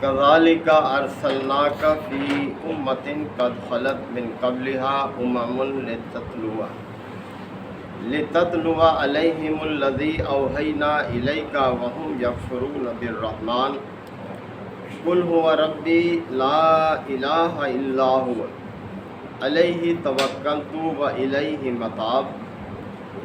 كذلك أرسلناك في أمة قد خلت من قبلها لتتلو عليهم الذي أوحينا إليك وهم يكفرون بالرحمن قل هو ربي لا إله إلا هو عليه توكلت وإليه متاب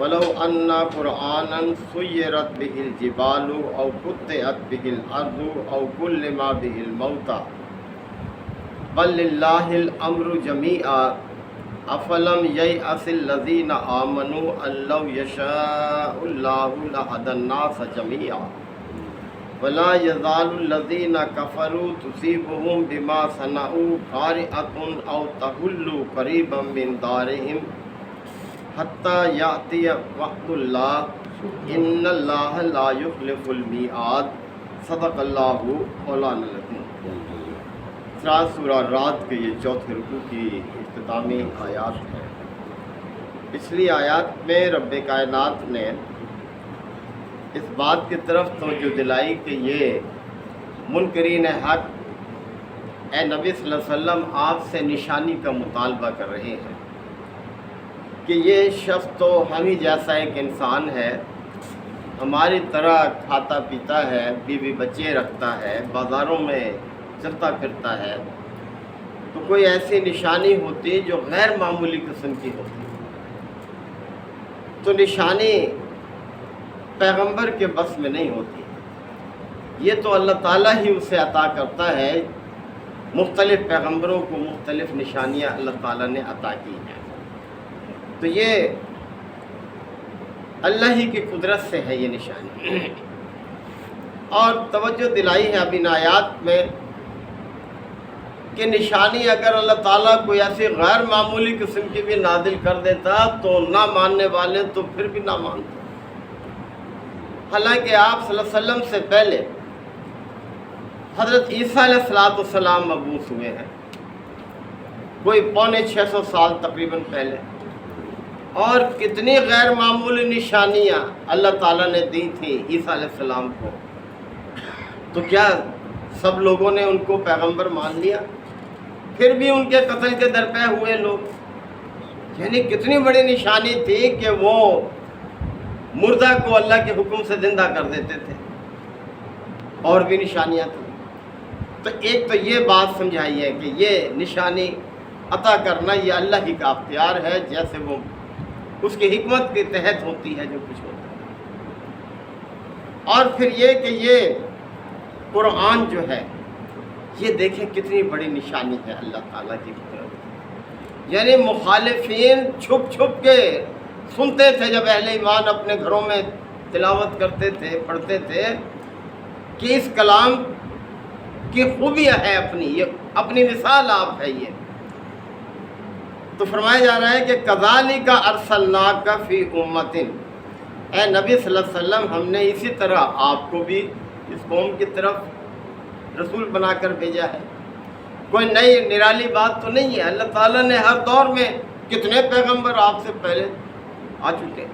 ولو أن قرآنا سيرت به الجبال أو قطعت به الأرض أو كلم به الموتى بل لله الأمر جميعا أفلم ييأس الذين آمنوا أن لو يشاء الله لهدى الناس جميعا ولا يزال الذين كفروا تصيبهم بما صنعوا قارئة أو تحل قريبا من دارهم حتى يأتي وعد الله إن الله لا يخلف الميعاد صدق اللہ مولانا العظیم۔ سورہ رات کے یہ چوتھے رکوع کی اختتامی آیات ہے۔ پچھلی آیات میں رب کائنات نے اس بات کی طرف توجہ دلائی کہ یہ منکرین حق اے نبی صلی اللہ علیہ وسلم آپ سے نشانی کا مطالبہ کر رہے ہیں کہ یہ شخص تو ہم ہی جیسا ایک انسان ہے، ہماری طرح کھاتا پیتا ہے، بیوی بچے رکھتا ہے، بازاروں میں چلتا پھرتا ہے، تو کوئی ایسی نشانی ہوتی جو غیر معمولی قسم کی ہوتی تو نشانی پیغمبر کے بس میں نہیں ہوتی، یہ تو اللہ تعالیٰ ہی اسے عطا کرتا ہے۔ مختلف پیغمبروں کو مختلف نشانیاں اللہ تعالیٰ نے عطا کی ہیں، تو یہ اللہ ہی کی قدرت سے ہے یہ نشانی۔ اور توجہ دلائی ہے اب ان آیات میں کہ نشانی اگر اللہ تعالیٰ کوئی ایسی غیر معمولی قسم کی بھی نازل کر دیتا تو نہ ماننے والے تو پھر بھی نہ مانتے، حالانکہ آپ صلی اللہ علیہ وسلم سے پہلے حضرت عیسیٰ علیہ السلام مبعوث ہوئے ہیں، کوئی 650 سال تقریباً پہلے، اور کتنی غیر معمولی نشانیاں اللہ تعالیٰ نے دی تھیں عیسیٰ علیہ السلام کو، تو کیا سب لوگوں نے ان کو پیغمبر مان لیا؟ پھر بھی ان کے قتل کے درپے ہوئے لوگ، یعنی کتنی بڑی نشانی تھی کہ وہ مردہ کو اللہ کے حکم سے زندہ کر دیتے تھے، اور بھی نشانیاں تھیں۔ تو ایک تو یہ بات سمجھائی ہے کہ یہ نشانی عطا کرنا یہ اللہ ہی کا اختیار ہے، جیسے وہ اس کی حکمت کے تحت ہوتی ہے جو کچھ ہوتا ہے۔ اور پھر یہ کہ یہ قرآن جو ہے یہ دیکھیں کتنی بڑی نشانی ہے اللہ تعالیٰ کی طرف، یعنی مخالفین چھپ چھپ کے سنتے تھے جب اہل ایمان اپنے گھروں میں تلاوت کرتے تھے، پڑھتے تھے کہ اس کلام کی خوبیاں ہے، اپنی مثال آپ ہے یہ، تو فرمایا جا رہا ہے کہ کذالک ارسلناک فی امۃ، اے نبی صلی اللہ علیہ وسلم ہم نے اسی طرح آپ کو بھی اس قوم کی طرف رسول بنا کر بھیجا ہے۔ کوئی نئی نرالی بات تو نہیں ہے، اللہ تعالیٰ نے ہر دور میں کتنے پیغمبر آپ سے پہلے آ چکے،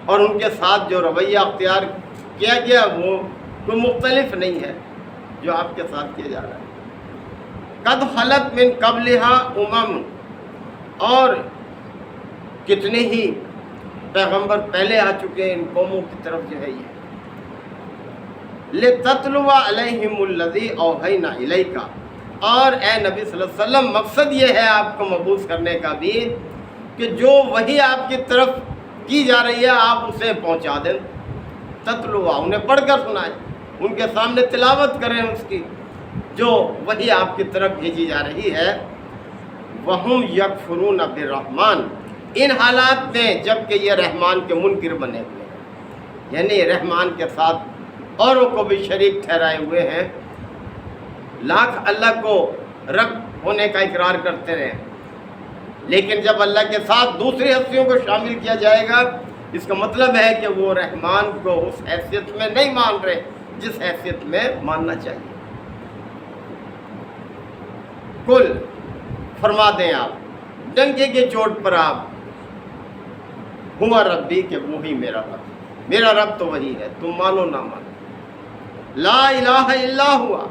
اور ان کے ساتھ جو رویہ اختیار کیا گیا وہ کوئی مختلف نہیں ہے جو آپ کے ساتھ کیا جا رہا ہے۔ قد خلت من قبلها اور کتنے ہی پیغمبر پہلے آ چکے ہیں ان قوموں کی طرف جو ہے یہ لِتَتْلُوَ عَلَيْهِمُ الَّذِي أَوْحَيْنَا إِلَيْكَ، اور اے نبی صلی اللہ علیہ وسلم مقصد یہ ہے آپ کو مبعوث کرنے کا بھی کہ جو وحی آپ کی طرف کی جا رہی ہے آپ اسے پہنچا دیں، تتلوا انہیں پڑھ کر سنائیں، ان کے سامنے تلاوت کریں اس کی جو وحی آپ کی طرف بھیجی جا رہی ہے۔ وَهُمْ يَكْفُرُونَ بِالرَّحْمَنِ، ان حالات میں جب کہ یہ رحمان کے منکر بنے ہوئے ہیں، یعنی رحمان کے ساتھ اوروں کو بھی شریک ٹھہرائے ہوئے ہیں، لاکھ اللہ کو رب ہونے کا اقرار کرتے رہے، لیکن جب اللہ کے ساتھ دوسری ہستیوں کو شامل کیا جائے گا اس کا مطلب ہے کہ وہ رحمان کو اس حیثیت میں نہیں مان رہے جس حیثیت میں ماننا چاہیے۔ کل فرما دیں آپ ڈنکے کے چوٹ پر آپ، ہوا ربی کہ وہی میرا رب تو وہی ہے، تم مانو نہ مانو، لا الہ الا ہوا،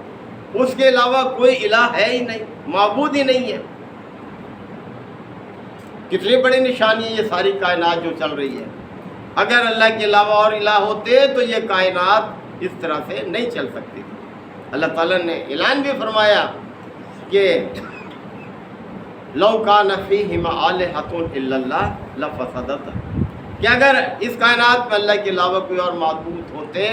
اس کے علاوہ کوئی الہ ہے ہی نہیں، معبود ہی نہیں ہے۔ کتنی بڑی نشانی ہے یہ ساری کائنات جو چل رہی ہے۔ اگر اللہ کے علاوہ اور الہ ہوتے تو یہ کائنات اس طرح سے نہیں چل سکتی تھی۔ اللہ تعالیٰ نے اعلان بھی فرمایا کہ لو کان فیہما آلہۃ الا اللہ لفسدتا، کہ اگر اس کائنات میں اللہ کے علاوہ کوئی اور معبود ہوتے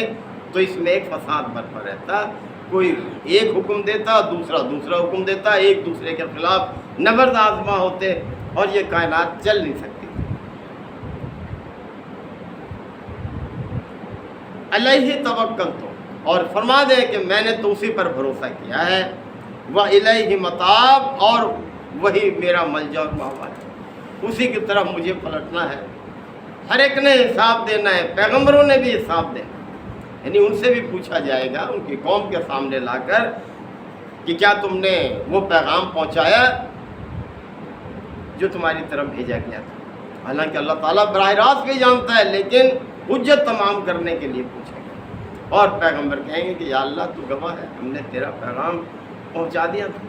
تو اس میں ایک فساد برپا رہتا، کوئی ایک حکم دیتا دوسرا حکم دیتا، ایک دوسرے کے خلاف نبرد آزما ہوتے اور یہ کائنات چل نہیں سکتی۔ علیہ توکلت، اور فرما دے کہ میں نے تو اسی پر بھروسہ کیا ہے، وَإِلَيْهِ مَتَاب، اور وہی میرا ملجا اور ماوا ہے، اسی کی طرف مجھے پلٹنا ہے۔ ہر ایک نے حساب دینا ہے، پیغمبروں نے بھی حساب دینا، یعنی ان سے بھی پوچھا جائے گا ان کی قوم کے سامنے لا کر کہ کیا تم نے وہ پیغام پہنچایا جو تمہاری طرف بھیجا گیا تھا۔ حالانکہ اللہ تعالیٰ براہ راست بھی جانتا ہے، لیکن حجت تمام کرنے کے لیے پوچھے گا، اور پیغمبر کہیں گے کہ یا اللہ تو گواہ ہے، ہم نے تیرا پیغام پہنچا دیا تھا۔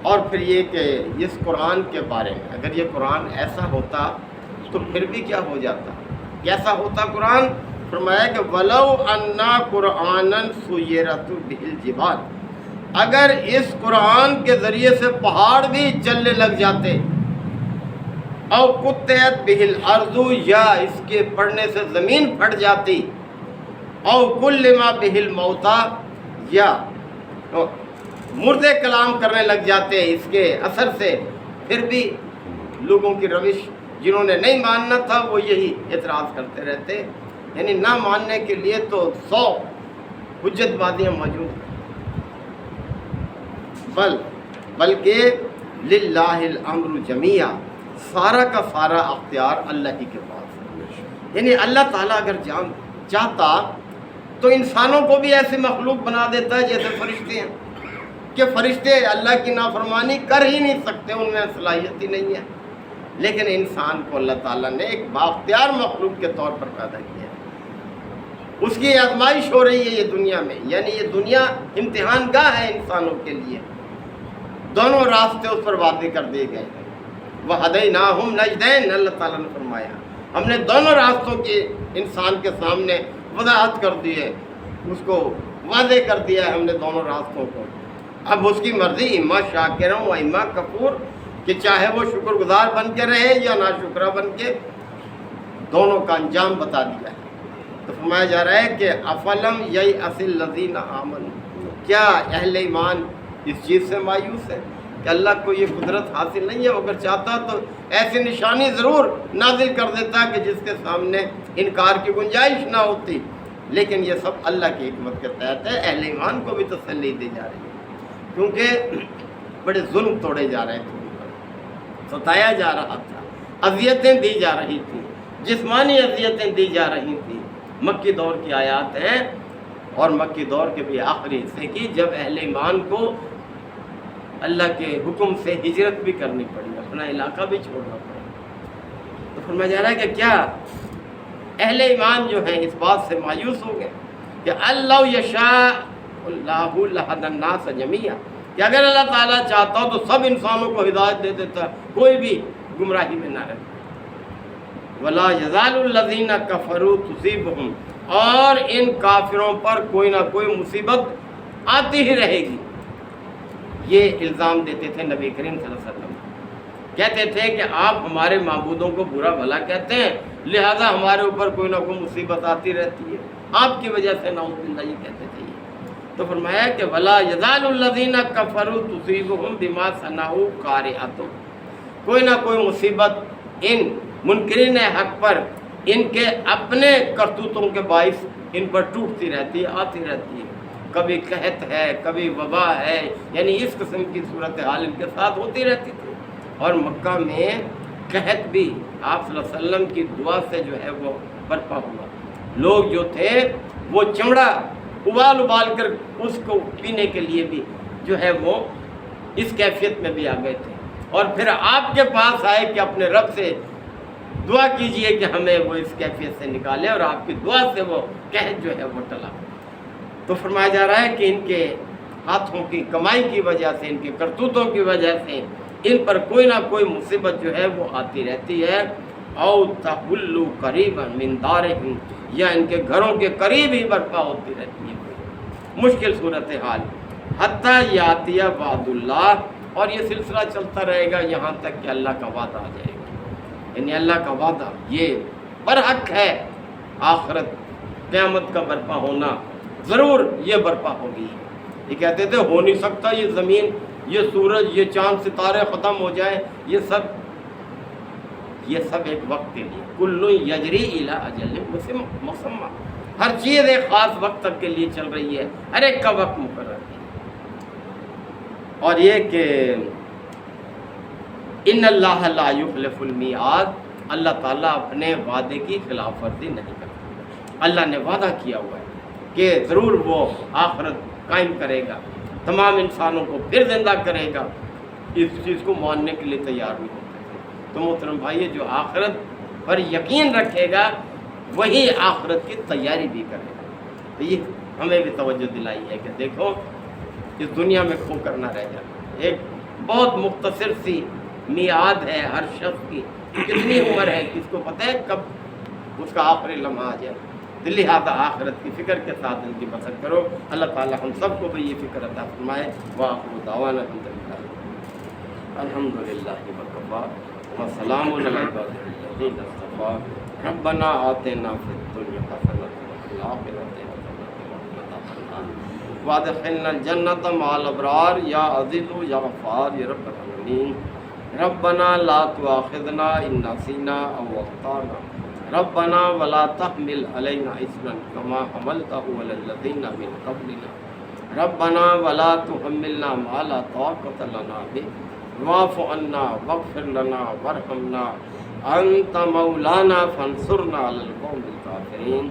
اور پھر یہ کہ اس قرآن کے بارے میں اگر یہ قرآن ایسا ہوتا تو پھر بھی کیا ہو جاتا، کیسا ہوتا قرآن؟ فرمایا کہ وَلَوْ أَنَّا قُرْآنًا سُيِّرَتْ بِهِ الْجِبَالُ، اگر اس قرآن کے ذریعے سے پہاڑ بھی چلنے لگ جاتے، او قُطِّعَتْ بِهِ الْأَرْضُ، یا اس کے پڑنے سے زمین پھٹ جاتی، او كُلِّمَ بِهِ الْمَوْتَى، یا مردے کلام کرنے لگ جاتے اس کے اثر سے، پھر بھی لوگوں کی روش جنہوں نے نہیں ماننا تھا وہ یہی اعتراض کرتے رہتے، یعنی نہ ماننے کے لیے تو 100 حجت بازیاں موجود ہیں۔ بلکہ للہ الامر جمیعا، سارا کا سارا اختیار اللہ ہی کے پاس ہے۔ یعنی اللہ تعالیٰ اگر چاہتا تو انسانوں کو بھی ایسے مخلوق بنا دیتا ہے جیسے فرشتے ہیں، کہ فرشتے اللہ کی نافرمانی کر ہی نہیں سکتے، ان میں صلاحیت ہی نہیں ہے، لیکن انسان کو اللہ تعالیٰ نے ایک بااختیار مخلوق کے طور پر پیدا کیا ہے۔ اس کی آزمائش ہو رہی ہے یہ دنیا میں، یعنی یہ دنیا امتحان گاہ ہے انسانوں کے لیے، دونوں راستے اس پر واضح کر دیے گئے ہیں۔ وَهَدَيْنَاهُمْ نَجْدَيْنِ، اللہ تعالیٰ نے فرمایا ہم نے دونوں راستوں کی انسان کے سامنے وضاحت کر دی ہے، اس کو واضح کر دیا ہے ہم نے دونوں راستوں کو۔ اب اس کی مرضی، اما شاکر و اما کفور، کہ چاہے وہ شکر گزار بن کے رہے یا ناشکرہ بن کے، دونوں کا انجام بتا دیا ہے۔ تو فرمایا جا رہا ہے کہ افلم ییأس الذین آمنوا، کیا اہل ایمان اس چیز سے مایوس ہے کہ اللہ کو یہ قدرت حاصل نہیں ہے؟ اگر چاہتا تو ایسی نشانی ضرور نازل کر دیتا کہ جس کے سامنے انکار کی گنجائش نہ ہوتی، لیکن یہ سب اللہ کی حکمت کے تحت ہے۔ اہل ایمان کو بھی تسلی دی جا رہی ہے، کیونکہ بڑے ظلم توڑے جا رہے تھے، ستایا جا رہا تھا، اذیتیں دی جا رہی تھیں، جسمانی اذیتیں دی جا رہی تھیں۔ مکی دور کی آیات ہیں، اور مکی دور کے بھی آخری حصے کی، جب اہل ایمان کو اللہ کے حکم سے ہجرت بھی کرنی پڑی، اپنا علاقہ بھی چھوڑنا پڑا۔ تو فرمایا جا رہا ہے کہ کیا اہل ایمان جو ہیں اس بات سے مایوس ہو گئے کہ اللہ یشاء اللہ لہدی الناس جمیعا، کہ اگر اللہ تعالیٰ چاہتا ہو تو سب انسانوں کو ہدایت دے دیتا، کوئی بھی گمراہی میں نہ رہتا۔ وَلَا يَزَالُ الَّذِينَ كَفَرُوا تُصِيبُهُمْ، اور ان کافروں پر کوئی نہ کوئی مصیبت آتی ہی رہے گی۔ یہ الزام دیتے تھے نبی کریم صلی اللہ علیہ وسلم، کہتے تھے کہ آپ ہمارے معبودوں کو برا بھلا کہتے ہیں، لہذا ہمارے اوپر کوئی نہ کوئی مصیبت آتی رہتی ہے، آپ کی وجہ سے نعوذ باللہ یہ کہتے تھے۔ تو فرمایا کہ وَلَا يَزَالُ الَّذِينَ كَفَرُوا تُصِيبُهُمْ بِمَا صَنَعُوا قَارِعَةٌ، کوئی نہ کوئی مصیبت ان منکرین حق پر ان کے اپنے کرتوتوں کے باعث ان پر ٹوٹتی رہتی ہے، آتی رہتی ہے۔ کبھی قحط ہے، کبھی وبا ہے، یعنی اس قسم کی صورتحال ان کے ساتھ ہوتی رہتی تھی۔ اور مکہ میں قحط بھی آپ صلی اللہ علیہ وسلم کی دعا سے جو ہے وہ برپا ہوا۔ لوگ جو تھے وہ چمڑا ابال کر اس کو پینے کے لیے بھی جو ہے وہ اس کیفیت میں بھی آ گئے تھے، اور پھر آپ کے پاس آئے کہ اپنے رب سے دعا کیجئے کہ ہمیں وہ اس کیفیت سے نکالے، اور آپ کی دعا سے وہ قحط جو ہے وہ ٹلا۔ تو فرمایا جا رہا ہے کہ ان کے ہاتھوں کی کمائی کی وجہ سے، ان کے کرتوتوں کی وجہ سے ان پر کوئی نہ کوئی مصیبت جو ہے وہ آتی رہتی ہے. او تحلوا قریبا من دارہم، یا ان کے گھروں کے قریب ہی برپا ہوتی رہتی ہے مشکل صورتحال. حتیٰ یاتی وعد اللہ، اور یہ سلسلہ چلتا رہے گا یہاں تک کہ اللہ کا وعدہ آ جائے گا. یعنی اللہ کا وعدہ یہ برحق ہے، آخرت قیامت کا برپا ہونا ضرور یہ برپا ہوگی. یہ کہتے تھے ہو نہیں سکتا یہ زمین، یہ سورج، یہ چاند ستارے ختم ہو جائے، یہ سب ایک وقت کے لیے. کل یجری الی اجل مسمى، ہر چیز ایک خاص وقت تک کے لیے چل رہی ہے، ہر ایک کا وقت مقرر ہے. اور یہ کہ ان اللہ لا یخلف المیعاد، اللہ تعالیٰ اپنے وعدے کی خلاف ورزی نہیں کرتا. اللہ نے وعدہ کیا ہوا ہے کہ ضرور وہ آخرت قائم کرے گا، تمام انسانوں کو پھر زندہ کرے گا. اس چیز کو ماننے کے لیے تیار نہیں ہوتے. تو محترم بھائی، جو آخرت پر یقین رکھے گا وہی آخرت کی تیاری بھی کرے گا. تو یہ ہمیں بھی توجہ دلائی ہے کہ دیکھو اس دنیا میں کھو کر نہ رہ جانا. ایک بہت مختصر سی میعاد ہے ہر شخص کی. کتنی عمر ہے کس کو پتہ ہے کب اس کا آخری لمحہ آ جائے. لہٰذا آخرت کی فکر کے ساتھ ان کی بسر کرو. اللہ تعالیٰ ہم سب کو بھی یہ فکر عطا فرمائے. وآخر دعوانا الحمد للہ وکفا وسلام علی عبادہ الذین اصطفیٰ. ربنا آتنا فی الدنیا حسنۃ وفی الآخرۃ حسنۃ وادخلنا الجنۃ مع الابرار یا عزیز یا غفار یا رب العالمین. ربنا لا تؤاخذنا ان نسینا او اخطانا ربنا ولا تحمل علينا إصرا كما حملته على الذين من قبلنا ربنا ولا تحملنا ما لا طاقة لنا به واعف عنا واغفر لنا وارحمنا أنت مولانا فانصرنا على القوم الكافرين.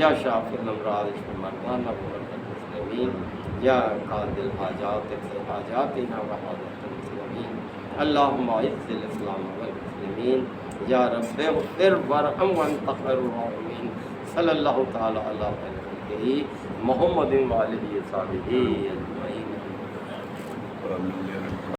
يا شافي الأمراض اشف مرضانا ومرضى المسلمين يا قاضي الحاجات اقض حاجاتنا وحاجات المسلمين. اللهم اعز الإسلام والمسلمين یا رب اغفر وارحم وانت خیر الراحمین. صلی اللہ تعالی علی خیر محمد و آلہ و صحبہ اجمعین.